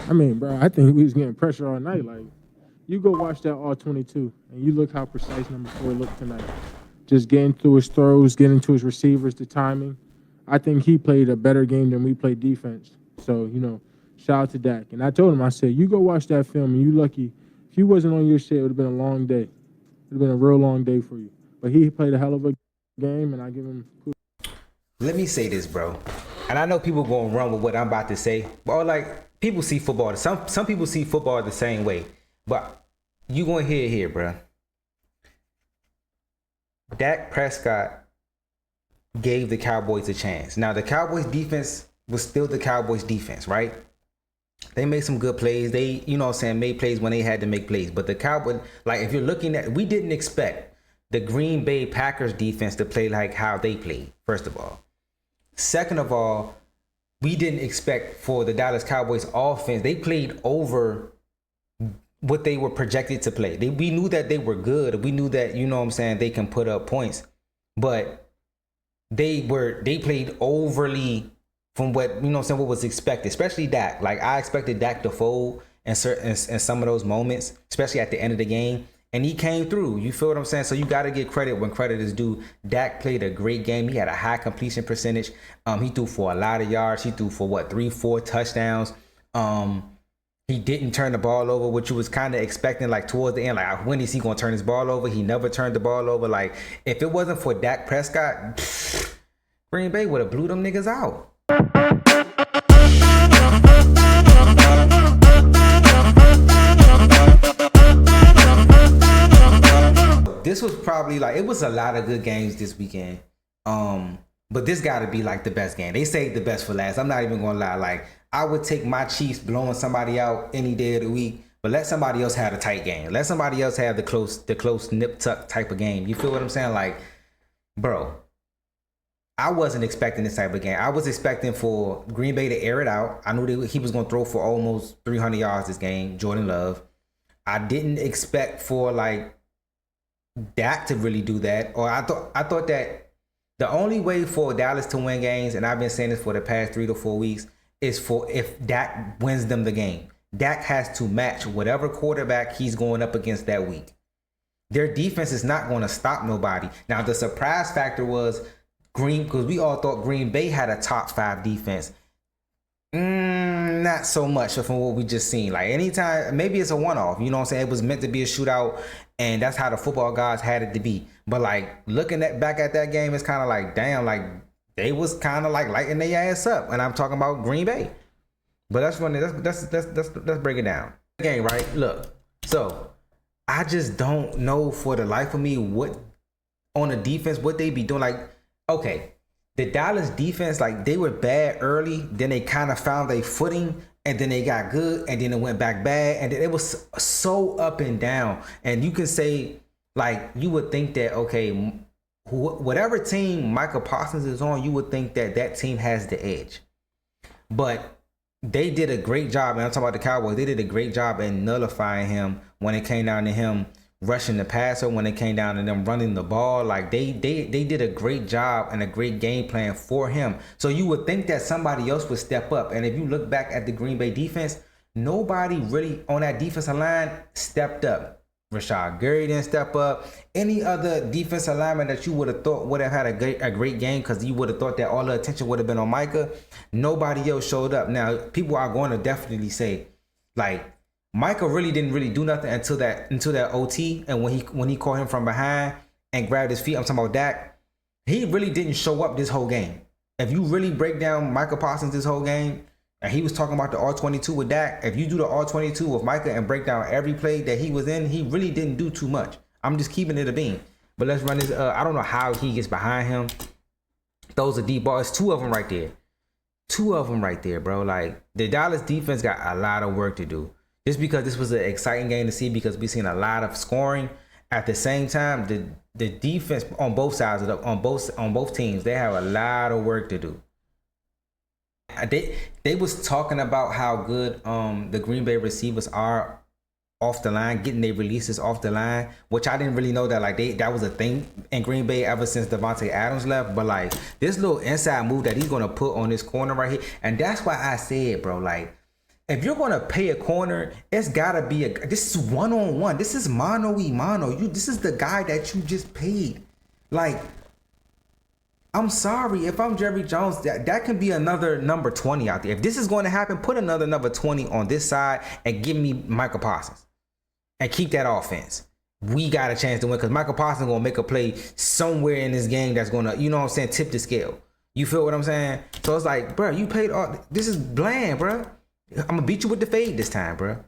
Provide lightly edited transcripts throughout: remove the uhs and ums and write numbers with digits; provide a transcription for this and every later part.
I mean, bro, I think we was getting pressure all night. Like, you go watch that all 22, and you look how precise number 4 looked tonight. Just getting through his throws, getting to his receivers, the timing. I think he played a better game than we played defense. So, shout out to Dak. And I told him, I said, you go watch that film, and you lucky. If he wasn't on your shit, it would have been a long day. It would have been a real long day for you. But he played a hell of a game, and I give him kudos. Let me say this, bro. And I know people gonna run with what I'm about to say, but like people see football. Some people see football the same way, but you gonna hear it here, bro. Dak Prescott gave the Cowboys a chance. Now the Cowboys defense was still the Cowboys defense, right? They made some good plays. They, made plays when they had to make plays. But the Cowboys, like if you're looking at, we didn't expect the Green Bay Packers defense to play like how they played, first of all. Second of all, we didn't expect for the Dallas Cowboys offense. They played over what they were projected to play. We knew that they were good. We knew that, they can put up points. But they played overly from what, what was expected, especially Dak. Like I expected Dak to fold in some of those moments, especially at the end of the game. And he came through. You feel what I'm saying? So you got to get credit when credit is due. Dak played a great game. He had a high completion percentage. He threw for a lot of yards. He threw for 3-4 touchdowns. He didn't turn the ball over, which you was kind of expecting, like towards the end. Like, when is he going to turn his ball over? He never turned the ball over. Like, if it wasn't for Dak Prescott, Green Bay would have blew them niggas out. This was probably it was a lot of good games this weekend. But this got to be like the best game. They saved the best for last. I'm not even going to lie. Like, I would take my Chiefs blowing somebody out any day of the week, but let somebody else have a tight game. Let somebody else have the close nip tuck type of game. You feel what I'm saying? Like, bro, I wasn't expecting this type of game. I was expecting for Green Bay to air it out. I knew he was going to throw for almost 300 yards this game, Jordan Love. I didn't expect for Dak to really do that. Or I thought that the only way for Dallas to win games, and I've been saying this for the past 3 to 4 weeks, is for if Dak wins them the game. Dak has to match whatever quarterback he's going up against that week. Their defense is not going to stop nobody. Now, the surprise factor was because we all thought Green Bay had a top 5 defense. Not so much from what we just seen. Like, anytime, maybe it's a one-off. You know what I'm saying? It was meant to be a shootout, and that's how the football gods had it to be. But looking back at that game, it's kind of like, damn, they was kind of lighting their ass up. And I'm talking about Green Bay. But that's funny. Let's break it down. Game, right? Look, so I just don't know for the life of me what on the defense what they be doing. Okay, the Dallas defense, they were bad early, then they kind of found their footing, and then they got good, and then it went back bad, and then it was so up and down. And you can say, you would think that, okay, whatever team Micah Parsons is on, you would think that team has the edge. But they did a great job, and I'm talking about the Cowboys, they did a great job in nullifying him when it came down to him rushing the passer, when it came down to them running the ball. They did a great job and a great game plan for him. So you would think that somebody else would step up. And if you look back at the Green Bay defense, nobody really on that defensive line stepped up. Rashad Gary didn't step up. Any other defensive lineman that you would have thought would have had a great game, because you would have thought that all the attention would have been on Micah, nobody else showed up. Now, people are going to definitely say, Micah really didn't do nothing until that OT, and when he caught him from behind and grabbed his feet. I'm talking about Dak. He really didn't show up this whole game. If you really break down Micah Parsons this whole game, and he was talking about the R22 with Dak, if you do the R22 with Micah and break down every play that he was in, he really didn't do too much. I'm just keeping it a bean. But let's run this. I don't know how he gets behind him. Those are deep balls. 2 of them right there. 2 of them right there, bro. The Dallas defense got a lot of work to do. Just because this was an exciting game to see, because we've seen a lot of scoring. At the same time, the defense on both sides on both teams, they have a lot of work to do. They was talking about how good the Green Bay receivers are off the line, getting their releases off the line, which I didn't really know that that was a thing in Green Bay ever since Devontae Adams left. But this little inside move that he's gonna put on this corner right here, and that's why I said, bro, if you're gonna pay a corner, it's gotta be this is one-on-one. This is mano-y-mano. This is the guy that you just paid. Like, I'm sorry, if I'm Jerry Jones, that can be another number 20 out there. If this is going to happen, put another number 20 on this side and give me Micah Parsons. And keep that offense. We got a chance to win because Micah Parsons gonna make a play somewhere in this game that's gonna, you know what I'm saying, tip the scale. You feel what I'm saying? So it's like, bro, you paid all. This is bland, bro. I'm gonna beat you with the fade this time, bro.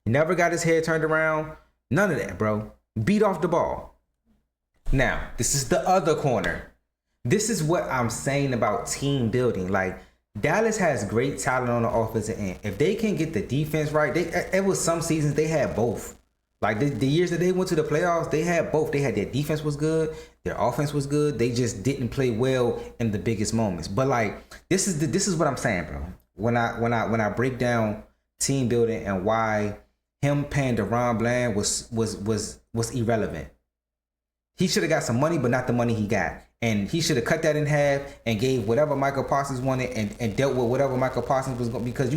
Never got his head turned around. None of that, bro. Beat off the ball. Now, this is the other corner. This is what I'm saying about team building. Like, Dallas has great talent on the offensive end. If they can get the defense right, it was some seasons they had both. Like the years that they went to the playoffs, they had both. They had their defense was good, their offense was good. They just didn't play well in the biggest moments. But like this is what I'm saying, bro. When I break down team building and why him paying DeRon Bland was irrelevant. He should have got some money, but not the money he got. And he should have cut that in half and gave whatever Micah Parsons wanted and dealt with whatever Micah Parsons was going, because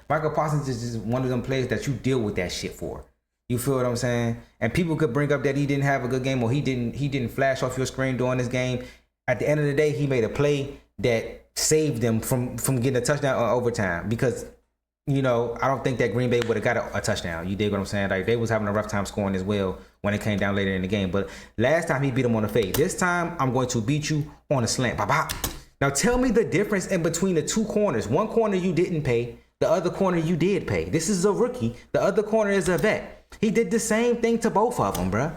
Micah Parsons is just one of them players that you deal with that shit for. You feel what I'm saying? And people could bring up that he didn't have a good game or he didn't flash off your screen during this game. At the end of the day, he made a play that saved them from getting a touchdown on overtime, because you know, I don't think that Green Bay would have got a touchdown. You dig what I'm saying? Like, they was having a rough time scoring as well when it came down later in the game. But last time he beat them on the fade. This time, I'm going to beat you on a slant. Bye-bye. Now, tell me the difference in between the two corners. One corner you didn't pay. The other corner you did pay. This is a rookie. The other corner is a vet. He did the same thing to both of them, bruh.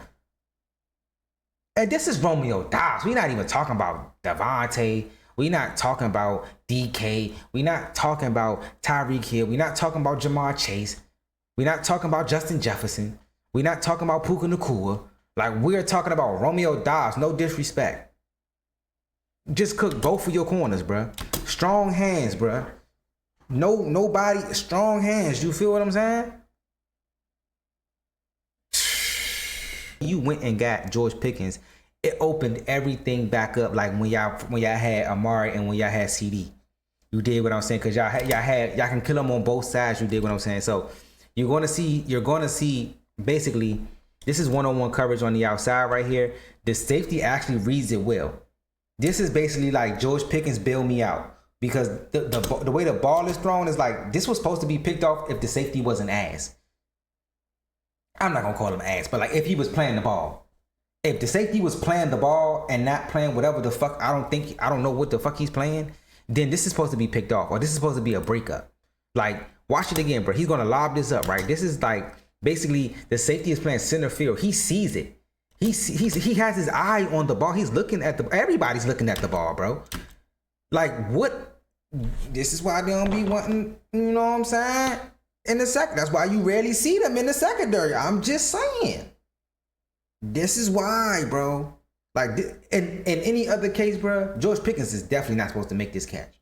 And this is Romeo Doubs. We're not even talking about Devontae. We're not talking about DK. We're not talking about Tyreek Hill. We're not talking about Jamar Chase. We're not talking about Justin Jefferson. We're not talking about Puka Nacua. Like, we're talking about Romeo Doubs. No disrespect. Just cook both of your corners, bruh. Strong hands, bruh. Nobody, strong hands. You feel what I'm saying? You went and got George Pickens. It opened everything back up, like when y'all had Amari and when y'all had CD. You did what I'm saying, because y'all can kill them on both sides. You did what I'm saying. So you're gonna see basically, this is one-on-one coverage on the outside right here. The safety actually reads it well. This is basically like George Pickens bailed me out, because the way the ball is thrown is like, this was supposed to be picked off if the safety wasn't ass. I'm not gonna call him ass, but like if he was playing the ball. If the safety was playing the ball and not playing whatever the fuck, I don't know what the fuck he's playing, then this is supposed to be picked off, or this is supposed to be a breakup. Like, watch it again, bro. He's gonna lob this up, right? This is like, basically, the safety is playing center field. He sees it. He has his eye on the ball. He's looking at everybody's looking at the ball, bro. Like, what? This is why they don't be wanting, you know what I'm saying? In the second. That's why you rarely see them in the secondary. I'm just saying. This is why, bro. Like, in any other case, bro, George Pickens is definitely not supposed to make this catch.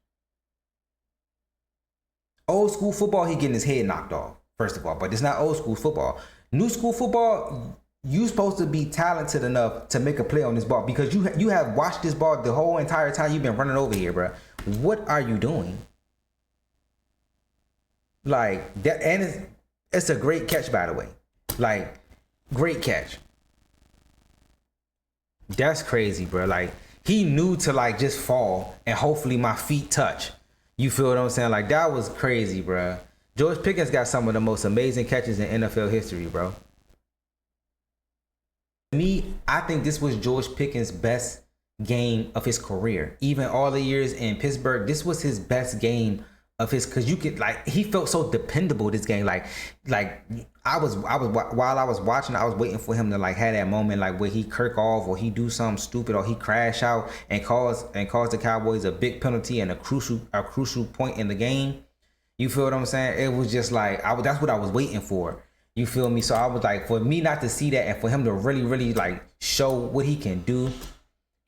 Old school football, he getting his head knocked off, first of all. But it's not old school football. New school football, you supposed to be talented enough to make a play on this ball, because you have watched this ball the whole entire time you've been running over here, bro. What are you doing? Like, that, and it's a great catch, by the way. Like, great catch. That's crazy, bro. Like, he knew to like just fall and hopefully my feet touch. You feel what I'm saying? Like, that was crazy, bro. George Pickens got some of the most amazing catches in NFL history, bro. Me, I think this was George Pickens' best game of his career. Even all the years in Pittsburgh, this was his best game of his, because you could, like, he felt so dependable this game. Like I was while I was watching, I was waiting for him to like have that moment, like where he kirk off or he do something stupid or he crash out and cause the Cowboys a big penalty and a crucial point in the game. You feel what I'm saying? It was just like, that's what I was waiting for. You feel me? So I was like, for me not to see that and for him to really, really like show what he can do,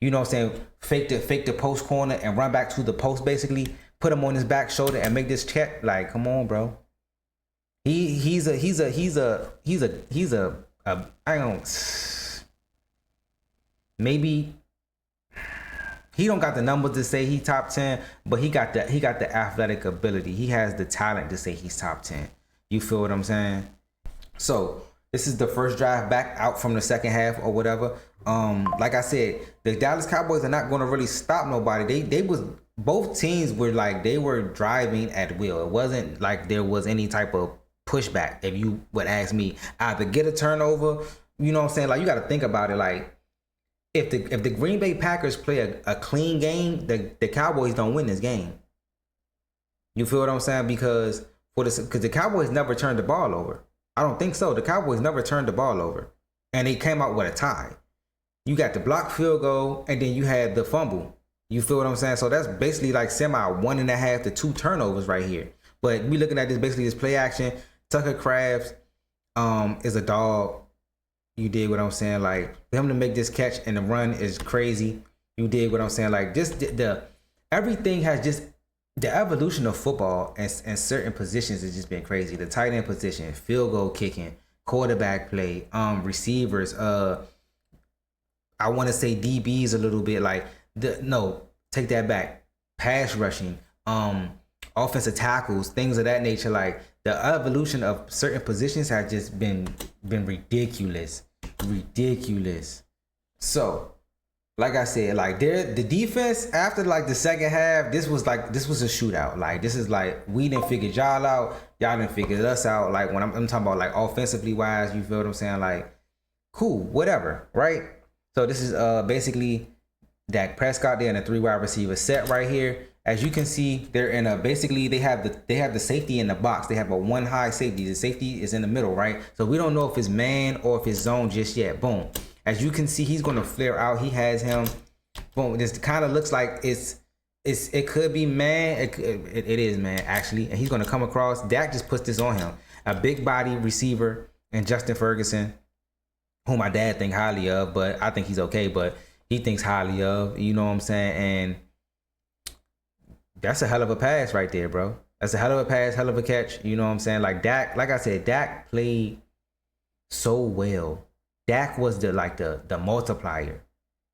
you know what I'm saying? Fake the post corner and run back to the post, basically put him on his back shoulder and make this check. Like, come on, bro. He's a maybe he don't got the numbers to say he top 10, but he got the athletic ability. He has the talent to say he's top 10. You feel what I'm saying? So this is the first drive back out from the second half or whatever. Like I said, the Dallas Cowboys are not going to really stop nobody. They was both teams were like they were driving at will. It wasn't like there was any type of pushback. If you would ask me, either get a turnover, you know what I'm saying? Like you got to think about it. Like if the Green Bay Packers play a clean game, the Cowboys don't win this game. You feel what I'm saying? Because the Cowboys never turned the ball over. I don't think so. The Cowboys never turned the ball over, and they came out with a tie. You got the blocked field goal, and then you had the fumble. You feel what I'm saying? So that's basically like 1.5 to 2 turnovers right here. But we looking at this basically this play action. Tucker Krabs is a dog. You dig what I'm saying? Like for him to make this catch and the run is crazy. You dig what I'm saying? Like just the everything has just the evolution of football and certain positions has just been crazy. The tight end position, field goal kicking, quarterback play, receivers. I want to say DBs a little bit. Like take that back. Pass rushing, offensive tackles, things of that nature. Like the evolution of certain positions has just been ridiculous. So, like I said, like the defense after like the second half, this was a shootout. Like this is like we didn't figure y'all out, y'all didn't figure us out. Like when I'm talking about like offensively wise, you feel what I'm saying? Like cool, whatever, right? So this is basically Dak Prescott there in a 3 wide receiver set right here. As you can see, they're in a basically they have the safety in the box. They have a 1 high safety. The safety is in the middle, right? So we don't know if it's man or if it's zone just yet. Boom. As you can see, he's gonna flare out. He has him. Boom. This kind of looks like it could be man. It is man actually, and he's gonna come across. Dak just puts this on him. A big body receiver and Justin Ferguson, who my dad think highly of, but I think he's okay. But he thinks highly of. You know what I'm saying? And that's a hell of a pass right there, bro. That's a hell of a pass, hell of a catch. You know what I'm saying? Like Dak, like I said, Dak played so well. Dak was the multiplier.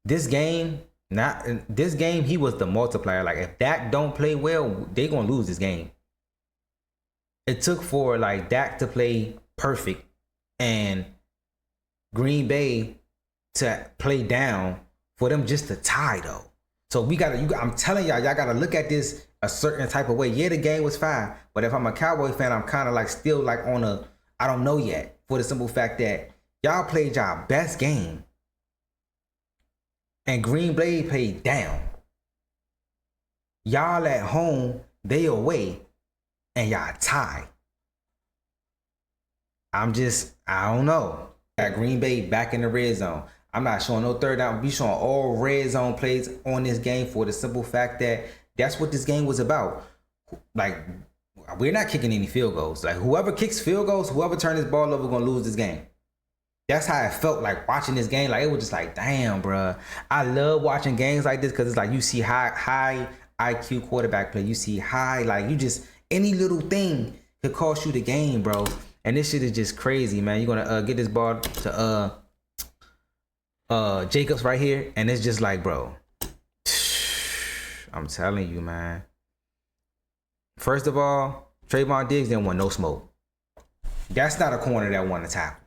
This game, he was the multiplier. Like if Dak don't play well, they gonna lose this game. It took for like Dak to play perfect and Green Bay to play down for them just to tie though. So I'm telling y'all gotta look at this a certain type of way. Yeah, the game was fine, but if I'm a Cowboy fan, I'm kind of like still like on a I don't know yet, for the simple fact that y'all played y'all best game and Green Bay played down. Y'all at home, they away, and y'all tie. I don't know. Got Green Bay back in the red zone. I'm not showing no third down. We showing all red zone plays on this game for the simple fact that that's what this game was about. Like, we're not kicking any field goals. Like, whoever kicks field goals, whoever turns this ball over, gonna lose this game. That's how it felt like watching this game. Like, it was just like, damn, bro. I love watching games like this because it's like you see high IQ quarterback play. You see like you just any little thing could cost you the game, bro. And this shit is just crazy, man. You're gonna get this ball to Jacobs right here, and it's just like, bro, I'm telling you, man. First of all, Trayvon Diggs didn't want no smoke. That's not a corner that won a tackle.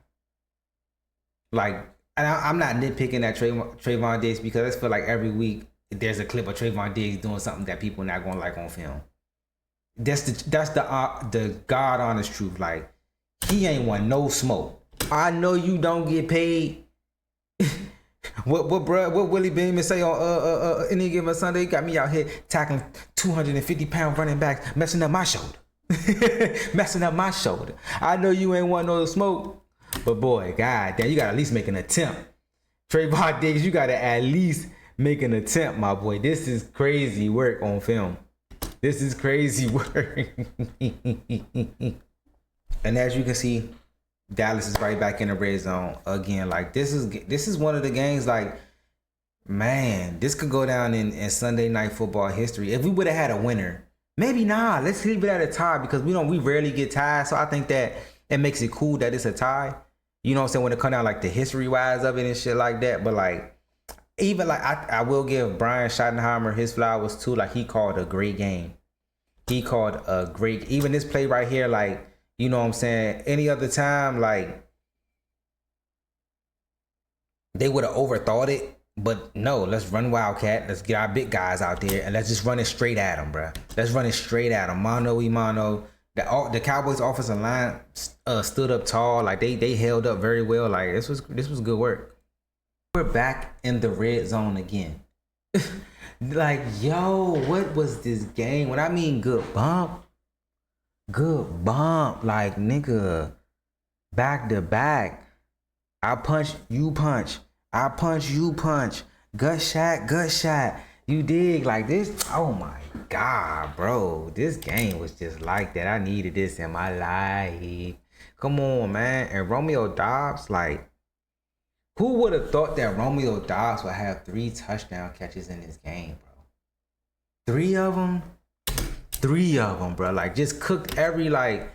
Like, and I'm not nitpicking at Trayvon Diggs because I feel like every week there's a clip of Trayvon Diggs doing something that people not gonna like on film. That's the God honest truth. Like, he ain't want no smoke. I know you don't get paid. What Willie Beeman say on any given Sunday? Got me out here tackling 250-pound running backs, messing up my shoulder. I know you ain't want no smoke, but boy, god damn, you gotta at least make an attempt. Trayvon Diggs, you gotta at least make an attempt, my boy. This is crazy work on film. This is crazy work. And as you can see, Dallas is right back in the red zone again. Like, this is one of the games, like, man, this could go down in Sunday Night Football history. If we would have had a winner, maybe not. Let's leave it at a tie because we rarely get ties. So I think that it makes it cool that it's a tie. You know what I'm saying? When it come down like the history wise of it and shit like that. But like, even like I will give Brian Schottenheimer his flowers too. Like he called a great game. He called a great, even this play right here, like, you know what I'm saying? Any other time, like, they would have overthought it. But no, let's run Wildcat. Let's get our big guys out there and let's just run it straight at them, bro. Let's run it straight at them. Mano. The Cowboys offensive line stood up tall. Like they held up very well. Like this was good work. We're back in the red zone again. Like, yo, what was this game? When I mean good bump. Like, nigga, back to back. I punch, you punch. I punch, you punch. Gut shot. You dig? Like this? Oh my God, bro. This game was just like that. I needed this in my life. Come on, man. And Romeo Doubs, like, who would have thought that Romeo Doubs would have 3 touchdown catches in this game, bro? 3 of them? 3 of them, bro. Like, just cooked every, like...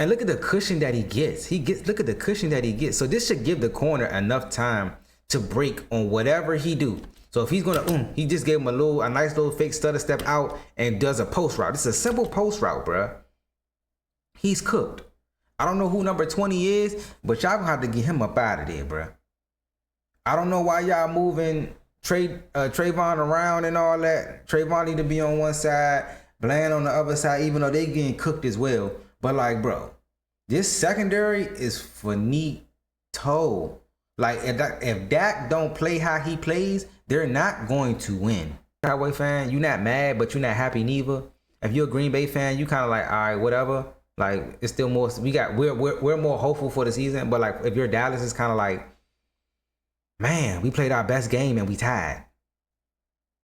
And look at the cushion that he gets. Look at the cushion that he gets. So this should give the corner enough time to break on whatever he do. So if he's gonna, he just gave him a nice little fake stutter step out and does a post route. This is a simple post route, bro. He's cooked. I don't know who number 20 is, but y'all gonna have to get him up out of there, bro. I don't know why y'all moving Trayvon around and all that. Trayvon need to be on one side, Bland on the other side, even though they getting cooked as well. But like, bro, this secondary is finito. Like, if Dak don't play how he plays, they're not going to win. Cowboy fan, you not mad, but you're not happy neither. If you're a Green Bay fan, you kind of like, all right, whatever. Like, it's still more. We're more hopeful for the season. But like, if you're Dallas, it's kind of like, man, we played our best game and we tied.